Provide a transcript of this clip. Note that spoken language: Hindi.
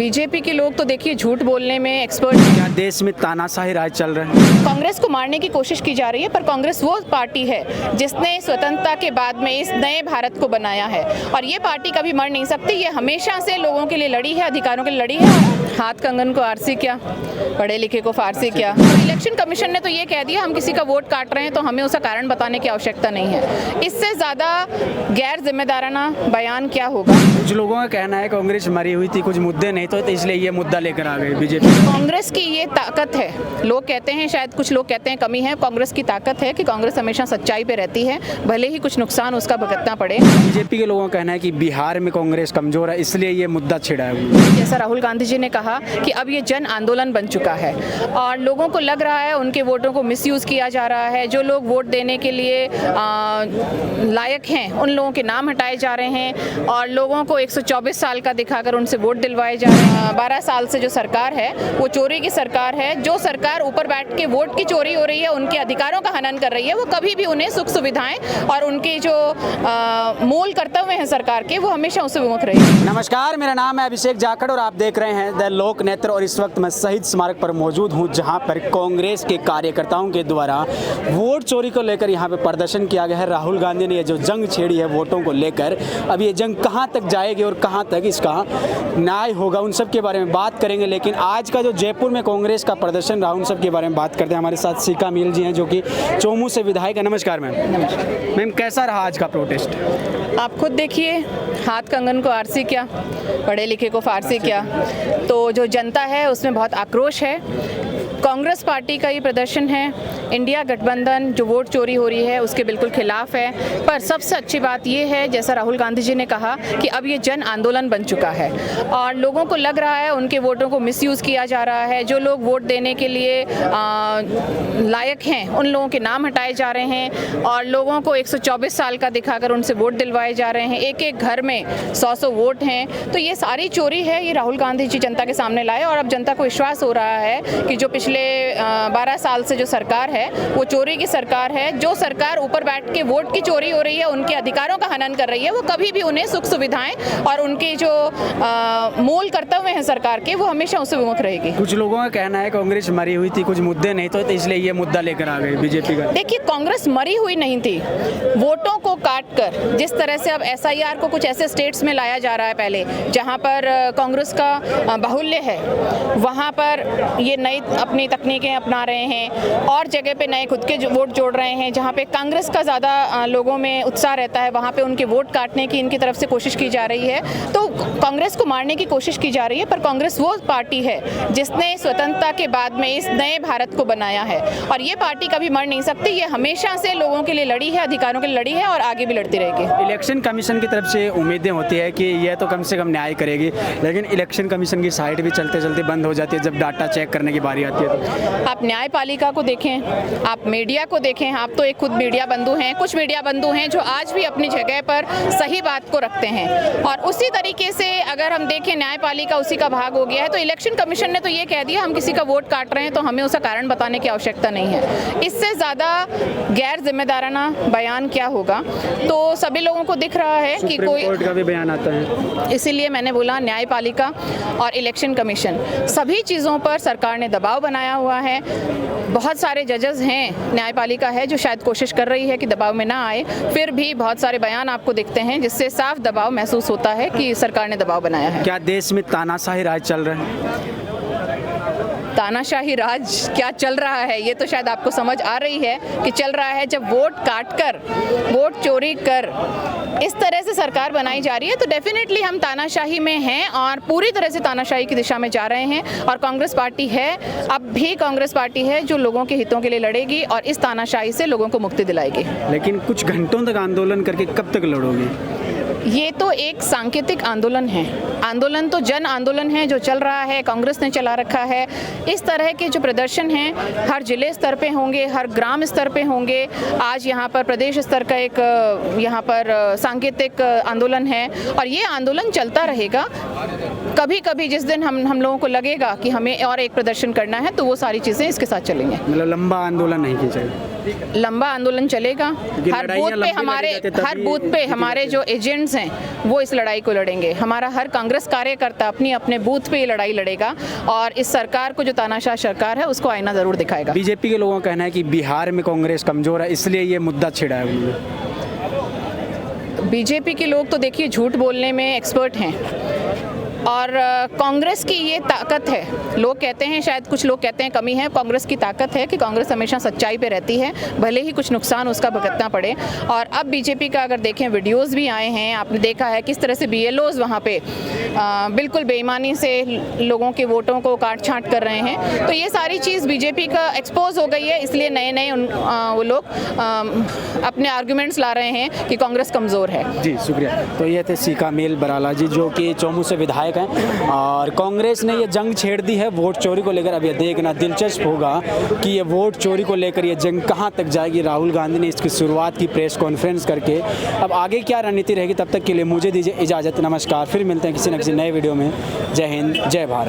बीजेपी के लोग तो देखिए झूठ बोलने में एक्सपर्ट। क्या देश में तानाशाही राज चल रहा है? कांग्रेस को मारने की कोशिश की जा रही है, पर कांग्रेस वो पार्टी है जिसने स्वतंत्रता के बाद में इस नए भारत को बनाया है, और ये पार्टी कभी मर नहीं सकती। ये हमेशा से लोगों के लिए लड़ी है, अधिकारों के लिए लड़ी है। हाथ कंगन को आरसी क्या, पढ़े लिखे को फारसी क्या। इलेक्शन कमीशन ने तो ये कह दिया हम किसी का वोट काट रहे हैं तो हमें उसका कारण बताने की आवश्यकता नहीं है। इससे ज़्यादा गैर जिम्मेदाराना बयान क्या होगा। कुछ लोगों का कहना है कांग्रेस मरी हुई थी, कुछ मुद्दे नहीं तो इसलिए ये मुद्दा लेकर आ गए बीजेपी। कांग्रेस की ये ताकत है, लोग कहते हैं, शायद कुछ लोग कहते हैं कमी है। कांग्रेस की ताकत है कि कांग्रेस हमेशा सच्चाई पे रहती है, भले ही कुछ नुकसान उसका भुगतना पड़े। बीजेपी के लोगों का कहना है कि बिहार में कांग्रेस कमजोर है, इसलिए ये मुद्दा छिड़ा है। जैसा राहुल गांधी जी ने कहा कि अब ये जन आंदोलन बन चुका है और लोगों को लग रहा है उनके वोटों को मिसयूज़ किया जा रहा है। जो लोग वोट देने के लिए लायक हैं उन लोगों के नाम हटाए जा रहे हैं और लोगों को 124 साल का दिखाकर उनसे वोट दिलवाए जा रहे हैं। 12 साल से जो सरकार है वो चोरी की सरकार है। जो सरकार ऊपर बैठ के वोट की चोरी हो रही है, उनके अधिकारों का हनन कर रही है, वो कभी भी उन्हें सुख सुविधाएं और उनके जो मूल कर्तव्य हैं सरकार के, वो हमेशा उससे विमुख रही। नमस्कार, मेरा नाम है अभिषेक जाखड़ और आप देख रहे हैं द लोक नेत्र। और इस वक्त मैं शहीद स्मारक पर मौजूद हूं, जहां पर कांग्रेस के कार्यकर्ताओं के द्वारा वोट चोरी को लेकर यहां पे प्रदर्शन किया गया है। राहुल गांधी ने ये जो जंग छेड़ी है वोटों को लेकर, अब ये जंग कहां तक जाएगी और कहां तक इसका न्याय होगा, उन सब के बारे में बात करेंगे। लेकिन आज का जो जयपुर में कांग्रेस का प्रदर्शन रहा, उन सब के बारे में बात करते हैं। हमारे साथ सीका मील जी हैं जो कि चोमू से विधायक है। नमस्कार मैम। नमस्कार मैम, कैसा रहा आज का प्रोटेस्ट? आप खुद देखिए, हाथ कंगन को आरसी क्या, पढ़े लिखे को फारसी क्या। तो जो जनता है उसमें बहुत आक्रोश है। कांग्रेस पार्टी का ये प्रदर्शन है, इंडिया गठबंधन जो वोट चोरी हो रही है उसके बिल्कुल खिलाफ है। पर सबसे अच्छी बात ये है, जैसा राहुल गांधी जी ने कहा कि अब ये जन आंदोलन बन चुका है और लोगों को लग रहा है उनके वोटों को मिसयूज़ किया जा रहा है। जो लोग वोट देने के लिए लायक हैं उन लोगों के नाम हटाए जा रहे हैं और लोगों को 124 साल का दिखाकर उनसे वोट दिलवाए जा रहे हैं। एक एक घर में 100-100 वोट हैं। तो ये सारी चोरी है, ये राहुल गांधी जी जनता के सामने लाए और अब जनता को विश्वास हो रहा है कि जो पिछले 12 साल से जो सरकार है वो चोरी की सरकार है। जो सरकार ऊपर बैठ के वोट की चोरी हो रही है, उनके अधिकारों का हनन कर रही है, वो कभी भी उन्हें सुख सुविधाएं और उनके जो मूल कर्तव्य हैं सरकार के, वो हमेशा उससे विमुख रहेगी। कुछ लोगों का कहना है कांग्रेस मरी हुई थी, कुछ मुद्दे नहीं तो इसलिए ये मुद्दा लेकर आ गए बीजेपी का। देखिए, कांग्रेस मरी हुई नहीं थी। वोटों को काट कर जिस तरह से अब SIR को कुछ ऐसे स्टेट्स में लाया जा रहा है, पहले जहां पर कांग्रेस का बाहुल्य है वहां पर ये नई अपनी तकनीकें अपना रहे हैं और जगह पे नए खुद के वोट जोड़ रहे हैं। जहां पे कांग्रेस का ज़्यादा लोगों में उत्साह रहता है, वहां पे उनके वोट काटने की इनकी तरफ से कोशिश की जा रही है। तो कांग्रेस को मारने की कोशिश की जा रही है, पर कांग्रेस वो पार्टी है जिसने स्वतंत्रता के बाद में इस नए भारत को बनाया है और ये पार्टी कभी मर नहीं सकती। ये हमेशा से लोगों के लिए लड़ी है, अधिकारों के लिए लड़ी है और आगे भी लड़ती रहेगी। इलेक्शन कमीशन की तरफ से उम्मीदें होती है कि यह तो कम से कम न्याय करेगी, लेकिन इलेक्शन कमीशन की साइट भी चलते चलते बंद हो जाती है जब डाटा चेक करने की बारी आती है। तो आप न्यायपालिका को देखें, आप मीडिया को देखें। आप तो एक खुद मीडिया बंधु हैं, कुछ मीडिया बंधु हैं जो आज भी अपनी जगह पर सही बात को रखते हैं और उसी तरीके से अगर हम देखें न्यायपालिका उसी का भाग हो गया है। तो इलेक्शन कमीशन ने तो ये कह दिया हम किसी का वोट काट रहे हैं तो हमें उसका कारण बताने की आवश्यकता नहीं है। इससे ज़्यादा गैर जिम्मेदाराना बयान क्या होगा। तो सभी लोगों को दिख रहा है कि कोई कोर्ट का भी बयान आता है, इसीलिए मैंने बोला न्यायपालिका और इलेक्शन कमीशन सभी चीज़ों पर सरकार ने दबाव बनाया हुआ है। बहुत सारे जजेस हैं, न्यायपालिका है जो शायद कोशिश कर रही है कि दबाव में ना आए, फिर भी बहुत सारे बयान आपको दिखते हैं जिससे साफ दबाव महसूस होता है कि सरकार ने दबाव बनाया है। क्या देश में तानाशाही राज चल रहा है? तानाशाही राज क्या चल रहा है ये तो शायद आपको समझ आ रही है कि चल रहा है। जब वोट काट कर, वोट चोरी कर इस तरह से सरकार बनाई जा रही है तो डेफिनेटली हम तानाशाही में हैं और पूरी तरह से तानाशाही की दिशा में जा रहे हैं। और कांग्रेस पार्टी है, अब भी कांग्रेस पार्टी है जो लोगों के हितों के लिए लड़ेगी और इस तानाशाही से लोगों को मुक्ति दिलाएगी। लेकिन कुछ घंटों तक आंदोलन करके कब तक लड़ोगे? ये तो एक सांकेतिक आंदोलन है। आंदोलन तो जन आंदोलन है जो चल रहा है, कांग्रेस ने चला रखा है। इस तरह के जो प्रदर्शन हैं हर जिले स्तर पे होंगे, हर ग्राम स्तर पे होंगे। आज यहाँ पर प्रदेश स्तर का एक यहाँ पर सांकेतिक आंदोलन है और ये आंदोलन चलता रहेगा। कभी कभी जिस दिन हम लोगों को लगेगा कि हमें और एक प्रदर्शन करना है तो वो सारी चीज़ें इसके साथ चलेंगे। मतलब लंबा आंदोलन नहीं किया जाएगा? लंबा आंदोलन चलेगा। हर लड़ाइयाँ बूथ पे लंबी हमारे लड़ी जाती है, हर तभी बूथ पे जीती हमारे जो एजेंट्स हैं वो इस लड़ाई को लड़ेंगे। हमारा हर कांग्रेस कार्यकर्ता अपनी अपने बूथ पे ये लड़ाई लड़ेगा और इस सरकार को जो तानाशाह सरकार है उसको आईना ज़रूर दिखाएगा। बीजेपी के लोगों का कहना है कि बिहार में कांग्रेस कमज़ोर है, इसलिए ये मुद्दा छिड़ा है उन्होंने। बीजेपी के लोग तो देखिए झूठ बोलने में एक्सपर्ट हैं और कांग्रेस की ये ताकत है। लोग कहते हैं, शायद कुछ लोग कहते हैं कमी है, कांग्रेस की ताकत है कि कांग्रेस हमेशा सच्चाई पे रहती है, भले ही कुछ नुकसान उसका भुगतना पड़े। और अब बीजेपी का अगर देखें, वीडियोस भी आए हैं, आपने देखा है किस तरह से BLOs वहाँ पे बिल्कुल बेईमानी से लोगों के वोटों को काट छाँट कर रहे हैं। तो ये सारी चीज़ बीजेपी का एक्सपोज हो गई है, इसलिए नए नए वो लोग अपने आर्गूमेंट्स ला रहे हैं कि कांग्रेस कमज़ोर है। जी शुक्रिया। तो ये थे सीकामेल बराला जी, जो कि चौमू से विधायक हैं, और कांग्रेस ने ये जंग छेड़ दी है वोट चोरी को लेकर। अब ये देखना दिलचस्प होगा कि ये वोट चोरी को लेकर ये जंग कहाँ तक जाएगी। राहुल गांधी ने इसकी शुरुआत की प्रेस कॉन्फ्रेंस करके, अब आगे क्या रणनीति रहेगी, तब तक के लिए मुझे दीजिए इजाज़त। नमस्कार, फिर मिलते हैं किसी न किसी नए वीडियो में। जय हिंद, जय भारत।